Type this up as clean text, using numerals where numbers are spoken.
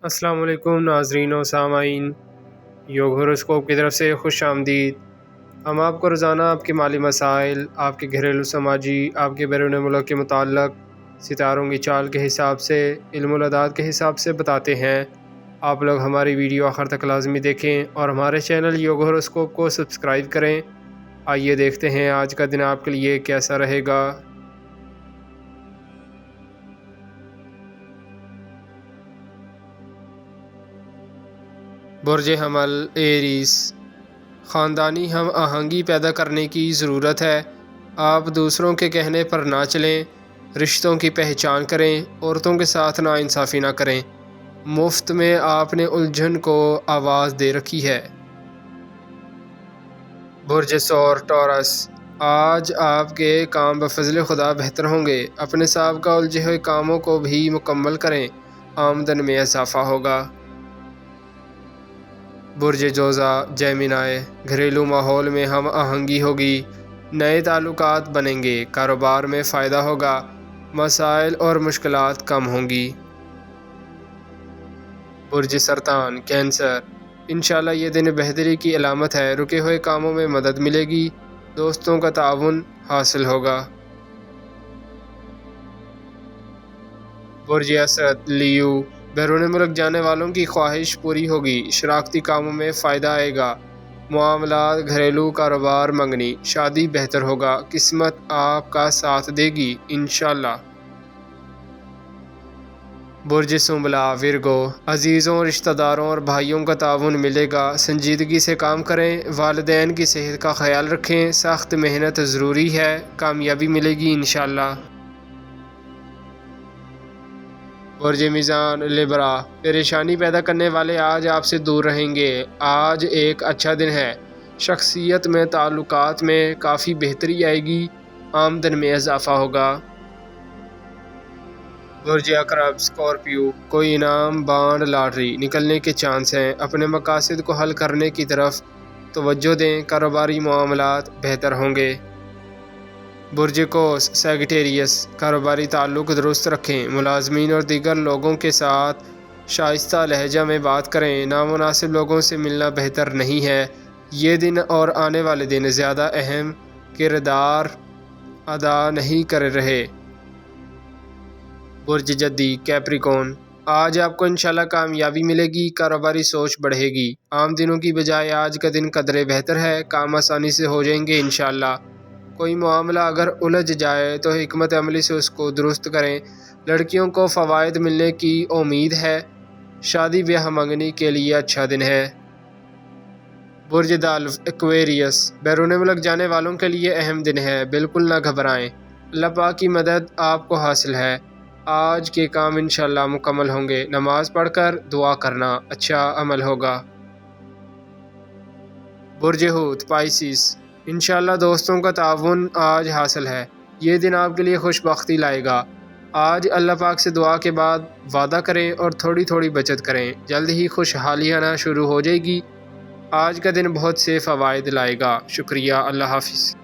السلام علیکم ناظرین و سامعین، یوگ ہوروسکوپ کی طرف سے خوش آمدید۔ ہم آپ کو روزانہ آپ کے مالی مسائل، آپ کے گھریلو سماجی، آپ کے بیرون ملک کے متعلق ستاروں کی چال کے حساب سے، علم العداد کے حساب سے بتاتے ہیں۔ آپ لوگ ہماری ویڈیو آخر تک لازمی دیکھیں اور ہمارے چینل یوگ ہوروسکوپ کو سبسکرائب کریں۔ آئیے دیکھتے ہیں آج کا دن آپ کے لیے کیسا رہے گا۔ برج حمل ایریس، خاندانی ہم آہنگی پیدا کرنے کی ضرورت ہے۔ آپ دوسروں کے کہنے پر نہ چلیں، رشتوں کی پہچان کریں، عورتوں کے ساتھ ناانصافی نہ کریں۔ مفت میں آپ نے الجھن کو آواز دے رکھی ہے۔ برج ثور ٹورس، آج آپ کے کام بفضل خدا بہتر ہوں گے۔ اپنے سابقہ الجھے ہوئے کاموں کو بھی مکمل کریں، آمدن میں اضافہ ہوگا۔ برج جوزا جیمنائے، گھریلو ماحول میں ہم آہنگی ہوگی، نئے تعلقات بنیں گے، کاروبار میں فائدہ ہوگا، مسائل اور مشکلات کم ہوں گی۔ برج سرطان کینسر، انشاءاللہ یہ دن بہتری کی علامت ہے، رکے ہوئے کاموں میں مدد ملے گی، دوستوں کا تعاون حاصل ہوگا۔ برج اسد لیو، بیرون ملک جانے والوں کی خواہش پوری ہوگی، شراکتی کاموں میں فائدہ آئے گا، معاملات، گھریلو کاروبار منگنی، شادی بہتر ہوگا، قسمت آپ کا ساتھ دے گی انشاءاللہ۔ برج سنبلہ ورگو، عزیزوں، رشتہ داروں اور بھائیوں کا تعاون ملے گا، سنجیدگی سے کام کریں، والدین کی صحت کا خیال رکھیں، سخت محنت ضروری ہے، کامیابی ملے گی انشاءاللہ۔ برج میزان لیبرا، پریشانی پیدا کرنے والے آج آپ سے دور رہیں گے، آج ایک اچھا دن ہے، شخصیت میں تعلقات میں کافی بہتری آئے گی، آمدن میں اضافہ ہوگا۔ برج عقرب اسکارپیو، کوئی انعام، بانڈ، لاٹری نکلنے کے چانس ہیں، اپنے مقاصد کو حل کرنے کی طرف توجہ دیں، کاروباری معاملات بہتر ہوں گے۔ برج قوس سیگیٹیریس، کاروباری تعلق درست رکھیں، ملازمین اور دیگر لوگوں کے ساتھ شائستہ لہجہ میں بات کریں، نامناسب لوگوں سے ملنا بہتر نہیں ہے، یہ دن اور آنے والے دن زیادہ اہم کردار ادا نہیں کر رہے۔ برج جدی کیپریکون، آج آپ کو انشاءاللہ کامیابی ملے گی، کاروباری سوچ بڑھے گی، عام دنوں کی بجائے آج کا دن قدرے بہتر ہے، کام آسانی سے ہو جائیں گے انشاءاللہ۔ کوئی معاملہ اگر الجھ جائے تو حکمت عملی سے اس کو درست کریں، لڑکیوں کو فوائد ملنے کی امید ہے، شادی بیاہ منگنی کے لیے اچھا دن ہے۔ برج دلو ایکویریس، بیرون ملک جانے والوں کے لیے اہم دن ہے، بالکل نہ گھبرائیں، اللہ پاک کی مدد آپ کو حاصل ہے، آج کے کام انشاءاللہ مکمل ہوں گے، نماز پڑھ کر دعا کرنا اچھا عمل ہوگا۔ برج حوت پائسیس، انشاءاللہ دوستوں کا تعاون آج حاصل ہے، یہ دن آپ کے لیے خوش بختی لائے گا، آج اللہ پاک سے دعا کے بعد وعدہ کریں اور تھوڑی تھوڑی بچت کریں، جلد ہی خوشحالی آنا شروع ہو جائے گی، آج کا دن بہت سے فوائد لائے گا۔ شکریہ، اللہ حافظ۔